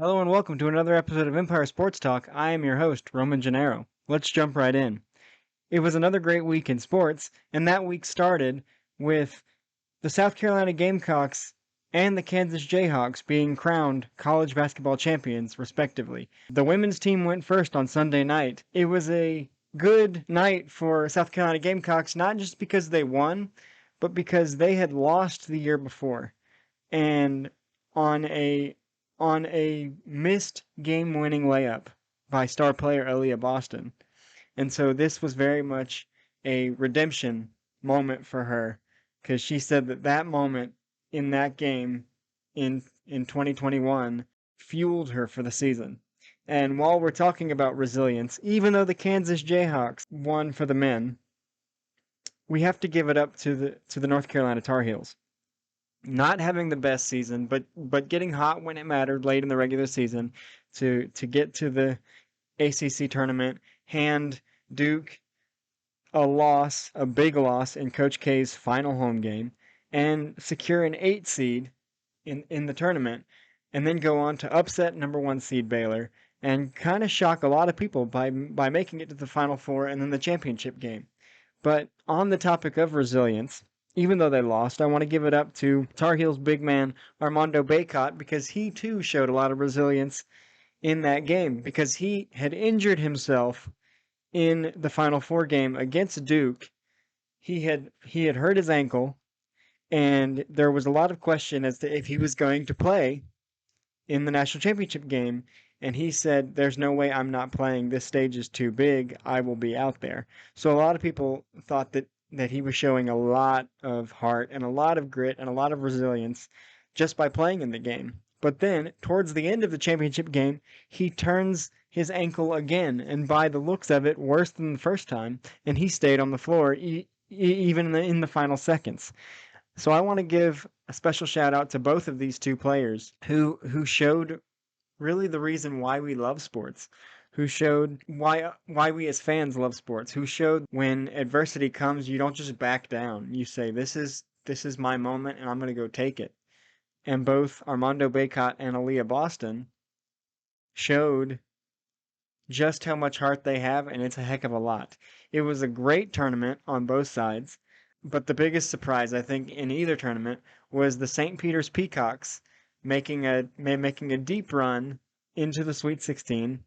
Hello and welcome to another episode of Empire Sports Talk. I am your host, Roman Gennaro. Let's jump right in. It was another great week in sports, and that week started with the South Carolina Gamecocks and the Kansas Jayhawks being crowned college basketball champions, respectively. The women's team went first on Sunday night. It was a good night for South Carolina Gamecocks, not just because they won, but because they had lost the year before. And on a missed game-winning layup by star player Aaliyah Boston. And so this was very much a redemption moment for her because she said that moment in that game in 2021 fueled her for the season. And while we're talking about resilience, even though the Kansas Jayhawks won for the men, we have to give it up to the North Carolina Tar Heels. Not having the best season, but getting hot when it mattered late in the regular season to get to the ACC tournament, hand Duke a big loss in Coach K's final home game, and secure an 8 seed in the tournament, and then go on to upset number 1 seed Baylor and kind of shock a lot of people by making it to the Final Four and then the championship game. But on the topic of resilience, even though they lost, I want to give it up to Tar Heels big man Armando Bacot because he too showed a lot of resilience in that game because he had injured himself in the Final Four game against Duke. He had hurt his ankle, and there was a lot of question as to if he was going to play in the national championship game. And he said, "There's no way I'm not playing. This stage is too big. I will be out there." So a lot of people thought that he was showing a lot of heart and a lot of grit and a lot of resilience just by playing in the game. But then, towards the end of the championship game, he turns his ankle again, and by the looks of it, worse than the first time, and he stayed on the floor even in the final seconds. So I want to give a special shout out to both of these two players who showed really the reason why we love sports, who showed why we as fans love sports, who showed when adversity comes, you don't just back down. You say, this is my moment and I'm going to go take it. And both Armando Bacot and Aaliyah Boston showed just how much heart they have, and it's a heck of a lot. It was a great tournament on both sides, but the biggest surprise, I think, in either tournament was the St. Peter's Peacocks making a deep run into the Sweet 16,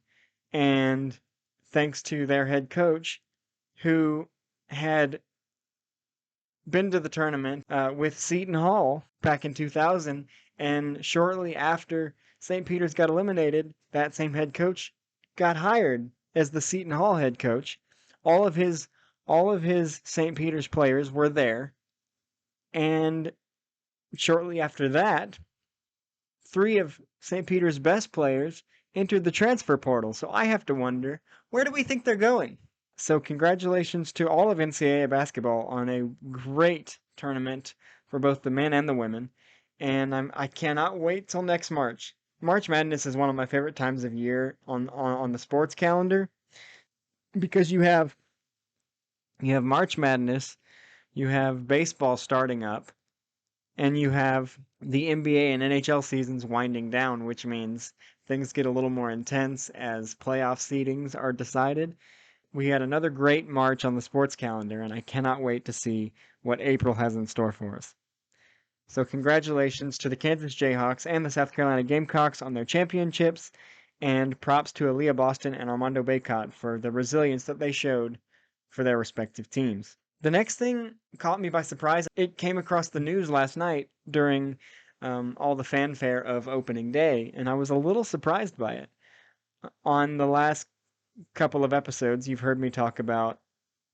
and thanks to their head coach, who had been to the tournament with Seton Hall back in 2000, and shortly after St. Peter's got eliminated, that same head coach got hired as the Seton Hall head coach. All of his St. Peter's players were there, and shortly after that, 3 of St. Peter's best players entered the transfer portal. So I have to wonder, where do we think they're going? So congratulations to all of NCAA basketball on a great tournament for both the men and the women. And I cannot wait till next March. March Madness is one of my favorite times of year on the sports calendar because you have March Madness, you have baseball starting up, and you have the NBA and NHL seasons winding down, which means things get a little more intense as playoff seedings are decided. We had another great March on the sports calendar, and I cannot wait to see what April has in store for us. So congratulations to the Kansas Jayhawks and the South Carolina Gamecocks on their championships, and props to Aaliyah Boston and Armando Bacot for the resilience that they showed for their respective teams. The next thing caught me by surprise. It came across the news last night during all the fanfare of opening day, and I was a little surprised by it. On the last couple of episodes, you've heard me talk about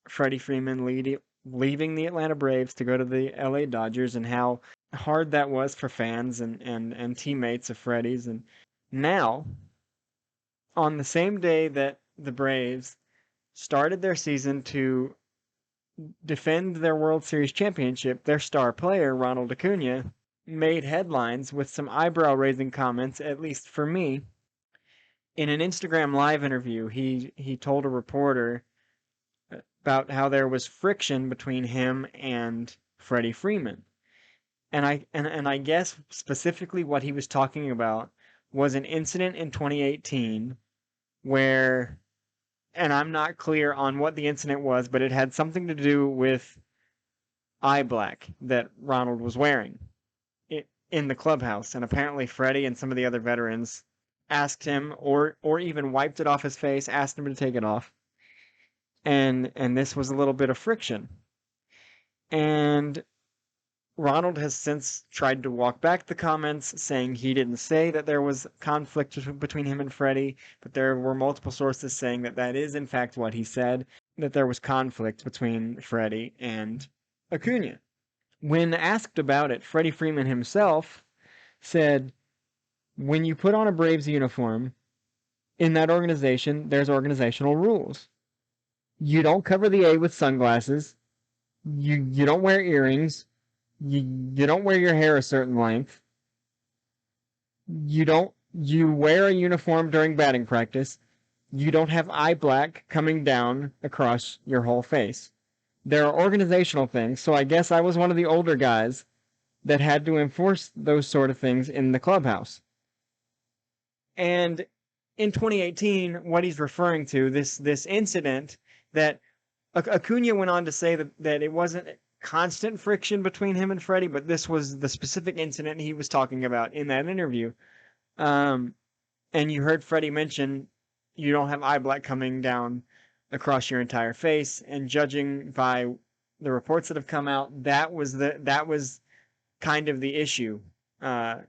Freddie Freeman leaving the Atlanta Braves to go to the LA Dodgers and how hard that was for fans and teammates of Freddie's. And now, on the same day that the Braves started their season to defend their World Series championship, their star player, Ronald Acuna, made headlines with some eyebrow-raising comments, at least for me. In an Instagram Live interview, he told a reporter about how there was friction between him and Freddie Freeman. And I guess specifically what he was talking about was an incident in 2018 where, and I'm not clear on what the incident was, but it had something to do with eye black that Ronald was wearing in the clubhouse. And apparently Freddie and some of the other veterans asked him, or even wiped it off his face, asked him to take it off. And this was a little bit of friction. And Ronald has since tried to walk back the comments, saying he didn't say that there was conflict between him and Freddie, but there were multiple sources saying that that is in fact what he said, that there was conflict between Freddie and Acuna. When asked about it, Freddie Freeman himself said, when you put on a Braves uniform, in that organization, there's organizational rules. You don't cover the A with sunglasses. You don't wear earrings. You don't wear your hair a certain length. You wear a uniform during batting practice. You don't have eye black coming down across your whole face. There are organizational things, so I guess I was one of the older guys that had to enforce those sort of things in the clubhouse. And in 2018, what he's referring to, this incident that Acuna went on to say that it wasn't constant friction between him and Freddie, but this was the specific incident he was talking about in that interview. And you heard Freddie mention you don't have eye black coming down across your entire face, and judging by the reports that have come out, that was kind of the issue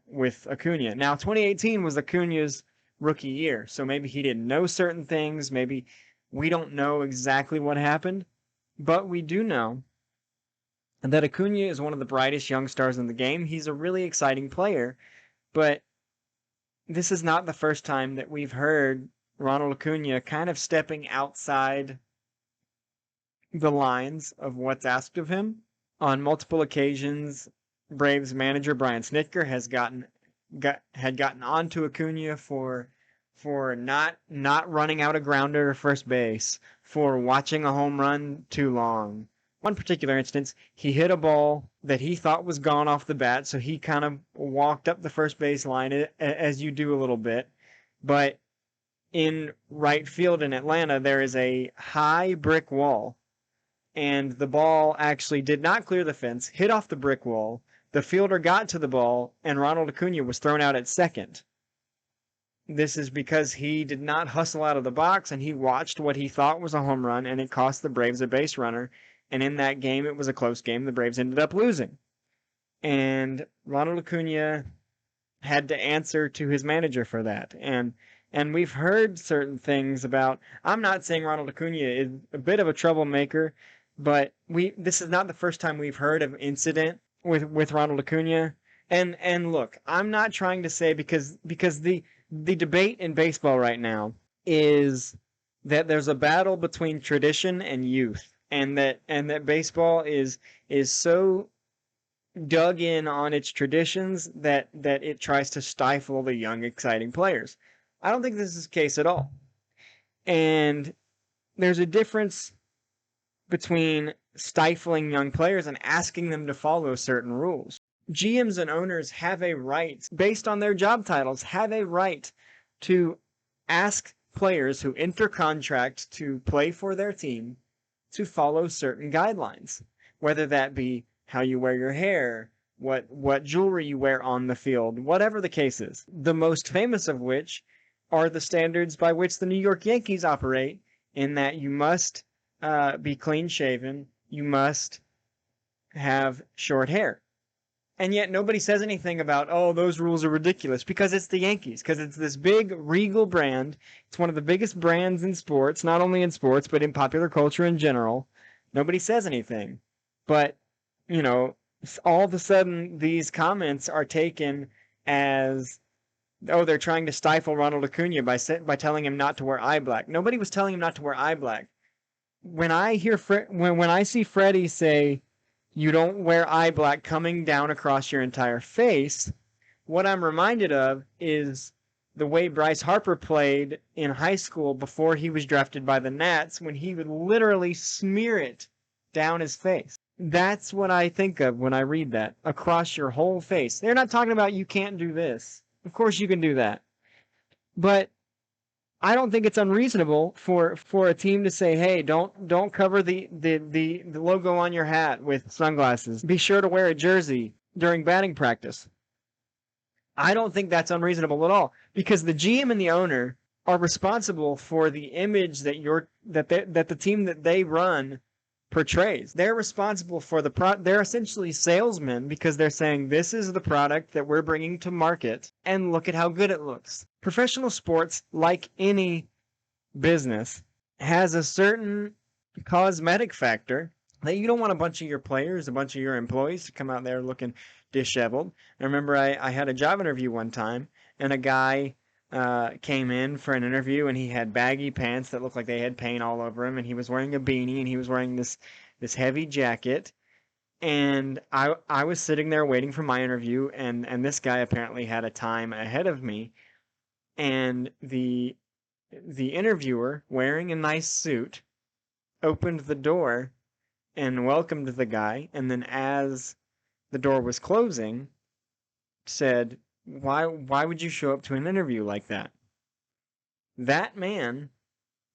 with Acuna. Now, 2018 was Acuna's rookie year, so maybe he didn't know certain things, maybe we don't know exactly what happened, but we do know that Acuna is one of the brightest young stars in the game. He's a really exciting player, but this is not the first time that we've heard Ronald Acuna kind of stepping outside the lines of what's asked of him. On multiple occasions, Braves manager Brian Snitker had gotten onto Acuna for not running out a grounder to first base, for watching a home run too long. One particular instance, he hit a ball that he thought was gone off the bat, so he kind of walked up the first base line, as you do a little bit. But in right field in Atlanta, there is a high brick wall, and the ball actually did not clear the fence, hit off the brick wall. The fielder got to the ball, and Ronald Acuna was thrown out at second. This is because he did not hustle out of the box, and he watched what he thought was a home run, and it cost the Braves a base runner. And in that game, it was a close game. The Braves ended up losing. And Ronald Acuna had to answer to his manager for that. And we've heard certain things about, I'm not saying Ronald Acuna is a bit of a troublemaker, but this is not the first time we've heard of incident with Ronald Acuna. And look, I'm not trying to say, because the debate in baseball right now is that there's a battle between tradition and youth, and that baseball is so dug in on its traditions that it tries to stifle the young, exciting players. I don't think this is the case at all. And there's a difference between stifling young players and asking them to follow certain rules. GMs and owners have a right, based on their job titles, have a right to ask players who enter contract to play for their team to follow certain guidelines, whether that be how you wear your hair, what jewelry you wear on the field, whatever the case is. The most famous of which are the standards by which the New York Yankees operate, in that you must be clean-shaven, you must have short hair. And yet nobody says anything about, oh, those rules are ridiculous, because it's the Yankees, because it's this big, regal brand. It's one of the biggest brands in sports, not only in sports, but in popular culture in general. Nobody says anything. But, all of a sudden, these comments are taken as, oh, they're trying to stifle Ronald Acuna by telling him not to wear eye black. Nobody was telling him not to wear eye black. When I see Freddie say, you don't wear eye black coming down across your entire face, what I'm reminded of is the way Bryce Harper played in high school before he was drafted by the Nats, when he would literally smear it down his face. That's what I think of when I read that, across your whole face. They're not talking about you can't do this. Of course you can do that. But I don't think it's unreasonable for a team to say, "Hey, don't cover the logo on your hat with sunglasses. Be sure to wear a jersey during batting practice." I don't think that's unreasonable at all because the GM and the owner are responsible for the image that the team that they run portrays. They're responsible for they're essentially salesmen because they're saying this is the product that we're bringing to market and look at how good it looks. Professional sports, like any business, has a certain cosmetic factor that you don't want a bunch of your players, a bunch of your employees to come out there looking disheveled. I remember I had a job interview one time, and a guy came in for an interview, and he had baggy pants that looked like they had paint all over him, and he was wearing a beanie, and he was wearing this heavy jacket. And I was sitting there waiting for my interview, and this guy apparently had a time ahead of me, and the interviewer, wearing a nice suit, opened the door and welcomed the guy, and then as the door was closing, said, why would you show up to an interview like that? That man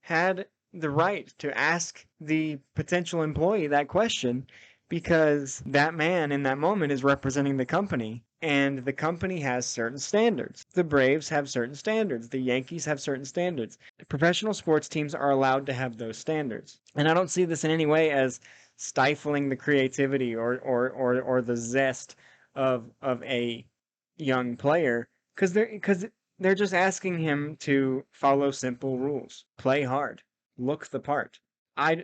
had the right to ask the potential employee that question because that man in that moment is representing the company, and the company has certain standards. The Braves have certain standards. The Yankees have certain standards. Professional sports teams are allowed to have those standards. And I don't see this in any way as stifling the creativity or the zest of a young player because they're just asking him to follow simple rules, play hard, look the part.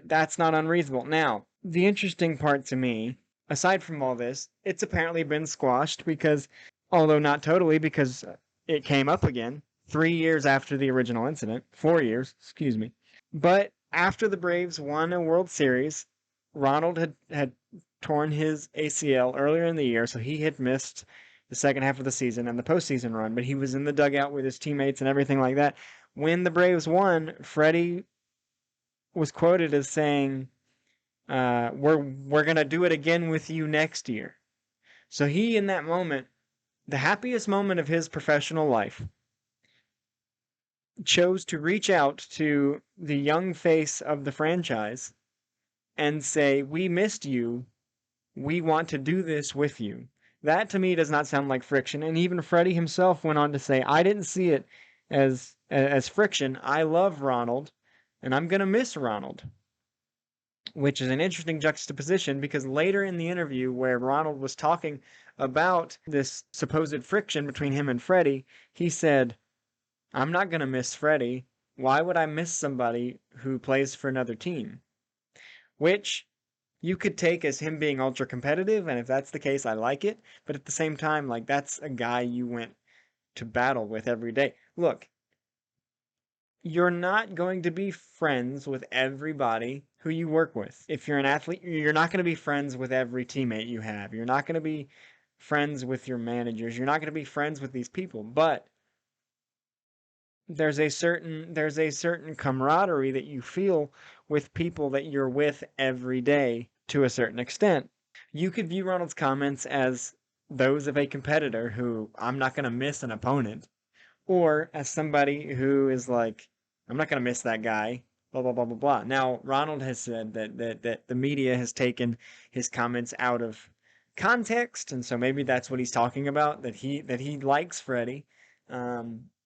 That's not unreasonable. Now, the interesting part to me, aside from all this, it's apparently been squashed because, although not totally, because it came up again 3 years after the original incident, 4 years, excuse me. But after the Braves won a World Series, Ronald had torn his ACL earlier in the year, so he had missed the second half of the season and the postseason run, but he was in the dugout with his teammates and everything like that. When the Braves won, Freddie was quoted as saying, we're gonna do it again with you next year. So he, in that moment, the happiest moment of his professional life, chose to reach out to the young face of the franchise and say, we missed you. We want to do this with you. That to me does not sound like friction. And even Freddie himself went on to say, I didn't see it as friction. I love Ronald, and I'm going to miss Ronald. Which is an interesting juxtaposition because later in the interview where Ronald was talking about this supposed friction between him and Freddie, he said, I'm not going to miss Freddie. Why would I miss somebody who plays for another team? Which you could take as him being ultra competitive, and if that's the case, I like it. But at the same time, like, that's a guy you went to battle with every day. Look, you're not going to be friends with everybody who you work with. If you're an athlete, you're not going to be friends with every teammate you have. You're not going to be friends with your managers. You're not going to be friends with these people. But there's a certain camaraderie that you feel with people that you're with every day to a certain extent. You could view Ronald's comments as those of a competitor who, I'm not going to miss an opponent, or as somebody who is like, I'm not going to miss that guy, blah, blah, blah, blah, blah. Now, Ronald has said that the media has taken his comments out of context, and so maybe that's what he's talking about, that he likes Freddie,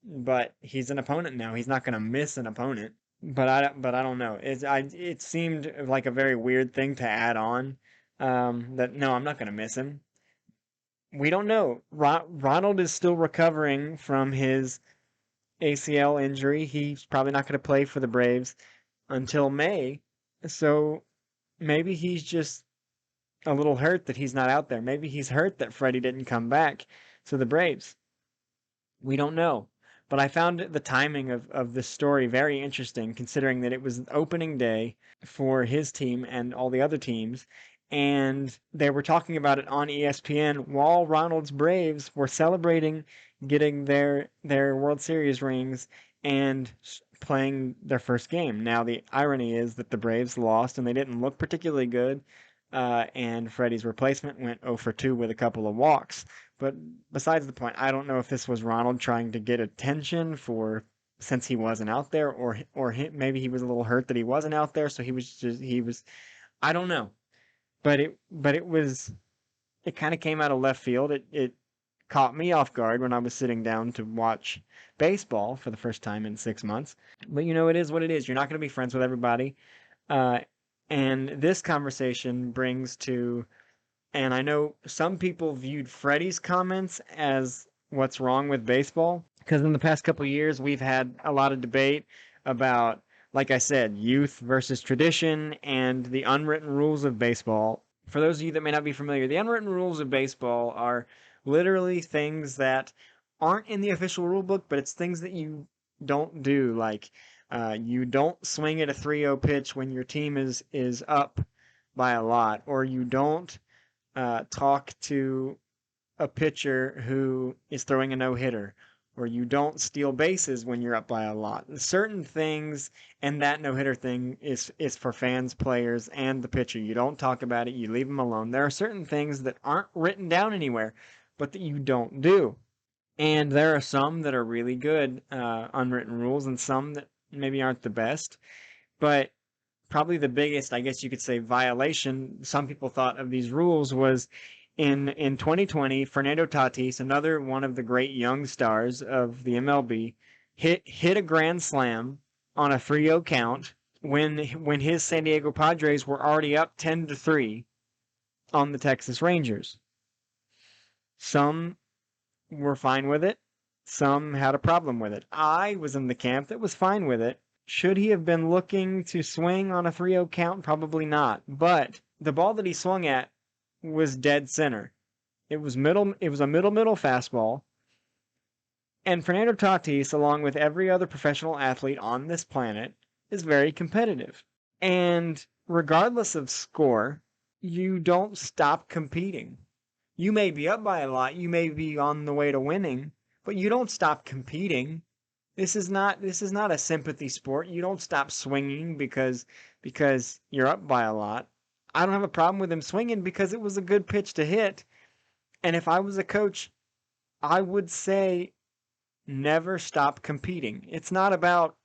but he's an opponent now. He's not going to miss an opponent. But I don't know. It seemed like a very weird thing to add on. That no, I'm not going to miss him. We don't know. Ronald is still recovering from his ACL injury. He's probably not going to play for the Braves until May. So maybe he's just a little hurt that he's not out there. Maybe he's hurt that Freddie didn't come back to the Braves. We don't know. But I found the timing of this story very interesting, considering that it was opening day for his team and all the other teams, and they were talking about it on ESPN while Ronald's Braves were celebrating getting their World Series rings and playing their first game. Now, the irony is that the Braves lost and they didn't look particularly good, and Freddie's replacement went 0 for 2 with a couple of walks. But besides the point, I don't know if this was Ronald trying to get attention for since he wasn't out there, or maybe he was a little hurt that he wasn't out there, so he was I don't know. But it kind of came out of left field. It caught me off guard when I was sitting down to watch baseball for the first time in 6 months. But it is what it is. You're not going to be friends with everybody. Uh, and this conversation brings to, and I know some people viewed Freddie's comments as what's wrong with baseball, because in the past couple of years we've had a lot of debate about, like I said, youth versus tradition and the unwritten rules of baseball. For those of you that may not be familiar, the unwritten rules of baseball are literally things that aren't in the official rule book, but it's things that you don't do. Like you don't swing at a 3-0 pitch when your team is up by a lot, or you don't talk to a pitcher who is throwing a no-hitter, or you don't steal bases when you're up by a lot. Certain things, and that no-hitter thing is for fans, players, and the pitcher. You don't talk about it. You leave them alone. There are certain things that aren't written down anywhere, but that you don't do. And there are some that are really good unwritten rules, and some that maybe aren't the best. But probably the biggest, I guess you could say, violation some people thought of these rules was in 2020, Fernando Tatis, another one of the great young stars of the MLB, hit a grand slam on a 3-0 count when his San Diego Padres were already up 10-3 on the Texas Rangers. Some were fine with it. Some had a problem with it. I was in the camp that was fine with it. Should he have been looking to swing on a 3-0 count? Probably not. But the ball that he swung at was dead center. It was a middle fastball. And Fernando Tatis, along with every other professional athlete on this planet, is very competitive. And regardless of score, you don't stop competing. You may be up by a lot, you may be on the way to winning, but you don't stop competing. This is not a sympathy sport. You don't stop swinging because you're up by a lot. I don't have a problem with him swinging because it was a good pitch to hit. And if I was a coach, I would say never stop competing. It's not about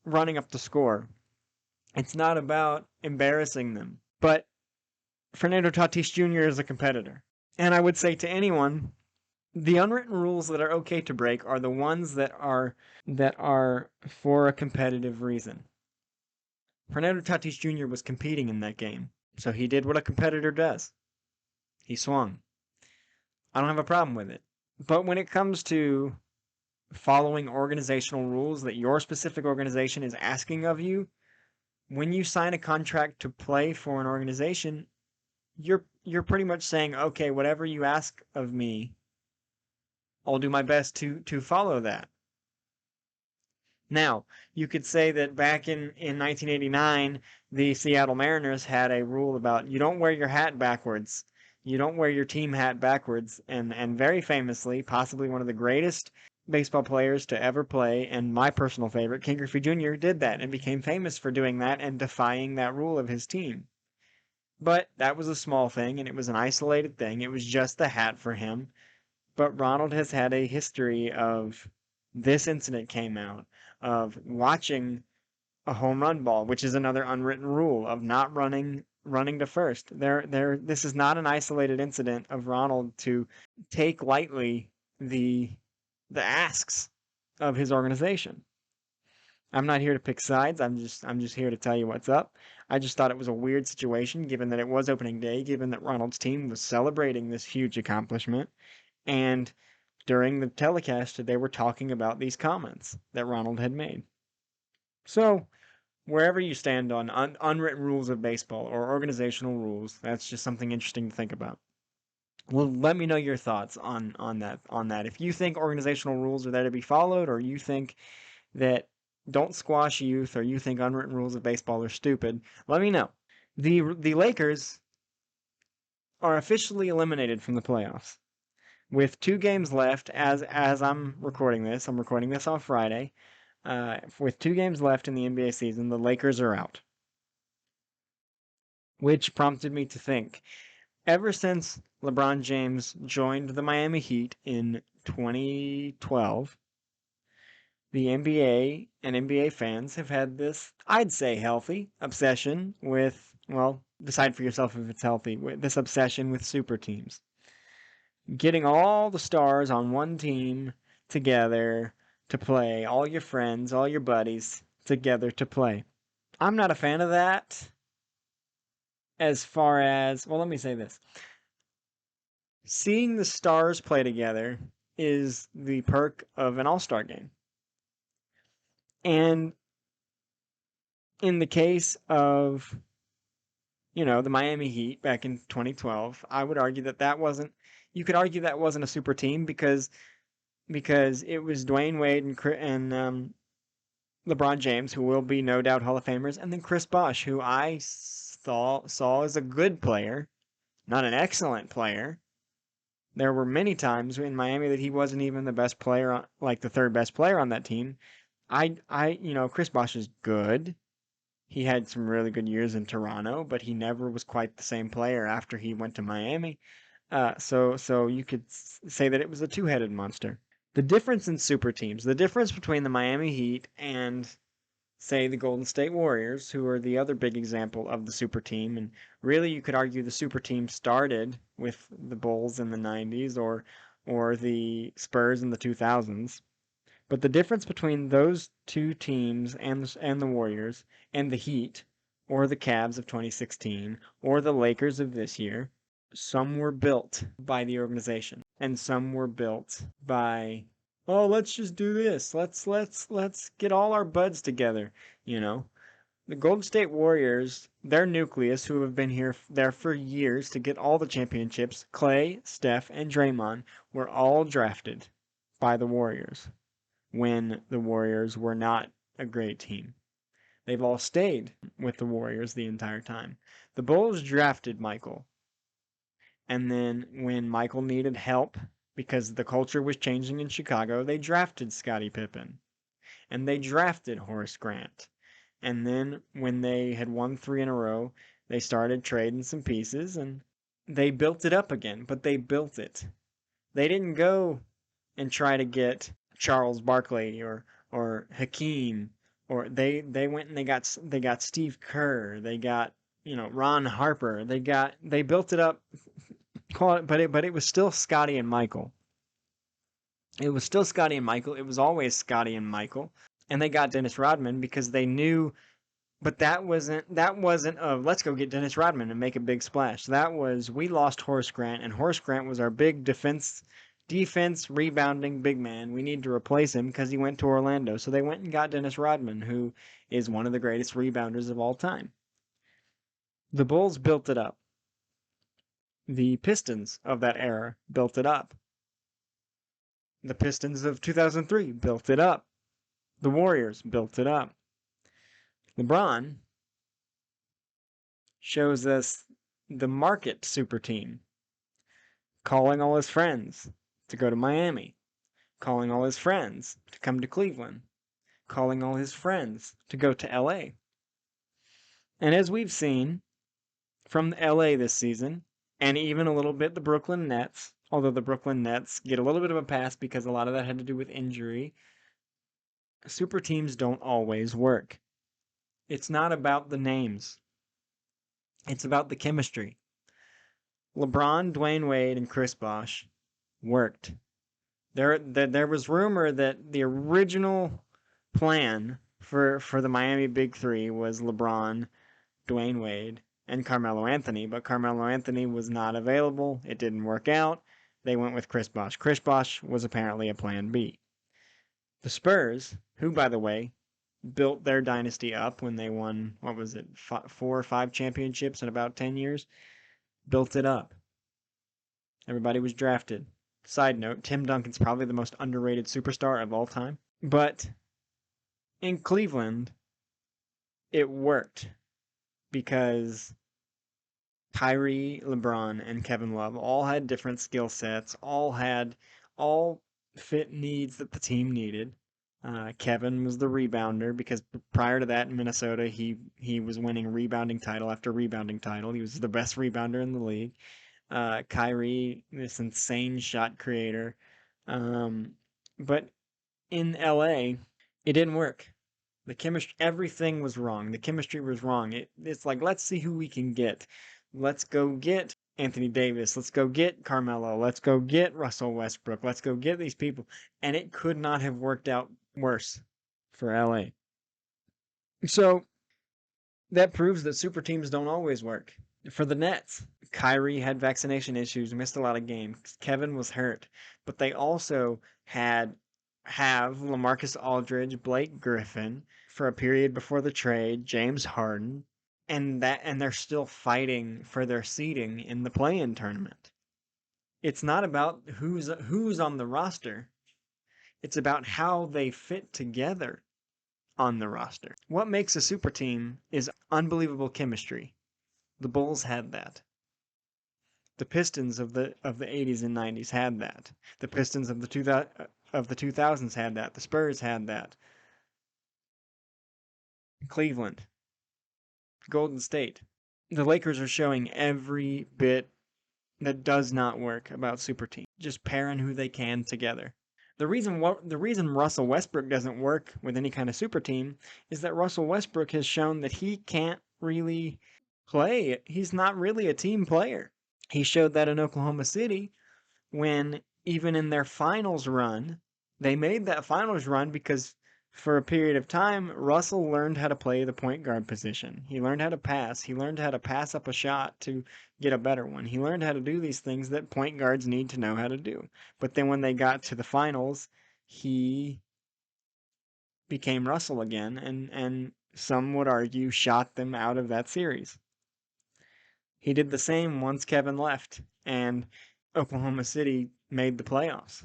running up the score. It's not about embarrassing them. But Fernando Tatis Jr. is a competitor. And I would say to anyone, the unwritten rules that are okay to break are the ones that are for a competitive reason. Fernando Tatis Jr. was competing in that game, so he did what a competitor does. He swung. I don't have a problem with it. But when it comes to following organizational rules that your specific organization is asking of you, when you sign a contract to play for an organization, you're pretty much saying, okay, whatever you ask of me, I'll do my best to follow that. Now, you could say that back in 1989, the Seattle Mariners had a rule about you don't wear your hat backwards. You don't wear your team hat backwards. And very famously, possibly one of the greatest baseball players to ever play, and my personal favorite, Ken Griffey Jr., did that and became famous for doing that and defying that rule of his team. But that was a small thing, and it was an isolated thing. It was just the hat for him. But Ronald has had a history of this incident came out of watching a home run ball, which is another unwritten rule of not running to first. This is not an isolated incident of Ronald to take lightly the asks of his organization. I'm not here to pick sides. I'm just here to tell you what's up. I just thought it was a weird situation, given that it was opening day, given that Ronald's team was celebrating this huge accomplishment, and during the telecast, they were talking about these comments that Ronald had made. So, wherever you stand on unwritten rules of baseball or organizational rules, that's just something interesting to think about. Well, let me know your thoughts on that. If you think organizational rules are there to be followed, or you think that don't squash youth, or you think unwritten rules of baseball are stupid, let me know. The Lakers are officially eliminated from the playoffs. With 2 games left, as I'm recording this on Friday. With 2 games left in the NBA season, the Lakers are out. Which prompted me to think, ever since LeBron James joined the Miami Heat in 2012, the NBA and NBA fans have had this, I'd say, healthy obsession with, well, decide for yourself if it's healthy, with this obsession with super teams. Getting all the stars on one team together to play, all your friends, all your buddies together to play. I'm not a fan of that as far as, well, let me say this. Seeing the stars play together is the perk of an all-star game. And in the case of, the Miami Heat back in 2012, I would argue you could argue that wasn't a super team because it was Dwayne Wade and LeBron James, who will be no doubt Hall of Famers, and then Chris Bosh, who I saw as a good player, not an excellent player. There were many times in Miami that he wasn't even the best player, like the third best player on that team. Chris Bosh is good. He had some really good years in Toronto, but he never was quite the same player after he went to Miami. So you could say that it was a two-headed monster. The difference in super teams, the difference between the Miami Heat and, say, the Golden State Warriors, who are the other big example of the super team, and really you could argue the super team started with the Bulls in the 90s or the Spurs in the 2000s. But the difference between those two teams and the Warriors and the Heat, or the Cavs of 2016, or the Lakers of this year, some were built by the organization, and some were built by, oh, let's just do this. Let's get all our buds together, The Golden State Warriors, their nucleus, who have been there for years to get all the championships, Clay, Steph, and Draymond, were all drafted by the Warriors when the Warriors were not a great team. They've all stayed with the Warriors the entire time. The Bulls drafted Michael. And then when Michael needed help because the culture was changing in Chicago, they drafted Scottie Pippen. And they drafted Horace Grant. And then when they had won 3 in a row, they started trading some pieces and they built it up again, but they built it. They didn't go and try to get Charles Barkley or Hakeem, or they went and they got Steve Kerr, they got Ron Harper, they built it up, but it was still Scottie and Michael. It was still Scottie and Michael. It was always Scottie and Michael, and they got Dennis Rodman because they knew. But that wasn't let's go get Dennis Rodman and make a big splash. That was, we lost Horace Grant, and Horace Grant was our big defense rebounding big man. We need to replace him because he went to Orlando. So they went and got Dennis Rodman, who is one of the greatest rebounders of all time. The Bulls built it up. The Pistons of that era built it up. The Pistons of 2003 built it up. The Warriors built it up. LeBron shows us the market super team, calling all his friends to go to Miami, calling all his friends to come to Cleveland, calling all his friends to go to LA. And as we've seen from LA this season, and even a little bit the Brooklyn Nets, although the Brooklyn Nets get a little bit of a pass because a lot of that had to do with injury, super teams don't always work. It's not about the names. It's about the chemistry. LeBron, Dwayne Wade, and Chris Bosh worked. There was rumor that the original plan for the Miami Big Three was LeBron, Dwayne Wade, and Carmelo Anthony, but Carmelo Anthony was not available. It didn't work out. They went with Chris Bosh. Chris Bosh was apparently a plan B. The Spurs, who, by the way, built their dynasty up when they won, 4 or 5 championships in about 10 years, built it up. Everybody was drafted. Side note, Tim Duncan's probably the most underrated superstar of all time. But in Cleveland, it worked because Kyrie, LeBron, and Kevin Love all had different skill sets, all fit needs that the team needed. Kevin was the rebounder because prior to that in Minnesota, he was winning rebounding title after rebounding title. He was the best rebounder in the league. Kyrie, this insane shot creator. But in LA, it didn't work. The chemistry, everything was wrong. The chemistry was wrong. It's like, let's see who we can get. Let's go get Anthony Davis. Let's go get Carmelo. Let's go get Russell Westbrook. Let's go get these people. And it could not have worked out worse for LA. So that proves that super teams don't always work. For the Nets, Kyrie had vaccination issues, missed a lot of games. Kevin was hurt, but they also have LaMarcus Aldridge, Blake Griffin for a period before the trade, James Harden, and they're still fighting for their seeding in the play-in tournament. It's not about who's on the roster. It's about how they fit together on the roster. What makes a super team is unbelievable chemistry. The Bulls had that. The Pistons of the 80s and 90s had that. The Pistons of the 2000s had that. The Spurs had that. Cleveland, Golden State. The Lakers are showing every bit that does not work about super teams. Just pairing who they can together. The reason Russell Westbrook doesn't work with any kind of super team is that Russell Westbrook has shown that he can't really play. He's not really a team player. He showed that in Oklahoma City when even in their finals run, they made that finals run because for a period of time, Russell learned how to play the point guard position. He learned how to pass. He learned how to pass up a shot to get a better one. He learned how to do these things that point guards need to know how to do. But then when they got to the finals, he became Russell again, and some would argue shot them out of that series. He did the same once Kevin left, and Oklahoma City made the playoffs.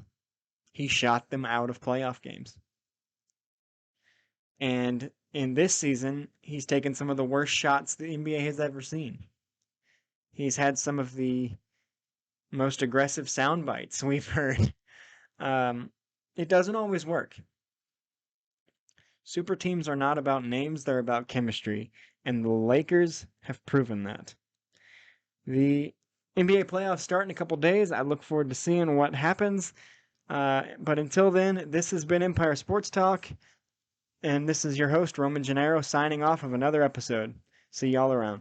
He shot them out of playoff games. And in this season, he's taken some of the worst shots the NBA has ever seen. He's had some of the most aggressive sound bites we've heard. It doesn't always work. Super teams are not about names, they're about chemistry, and the Lakers have proven that. The NBA playoffs start in a couple days. I look forward to seeing what happens. But until then, this has been Empire Sports Talk, and this is your host, Roman Gennaro, signing off of another episode. See y'all around.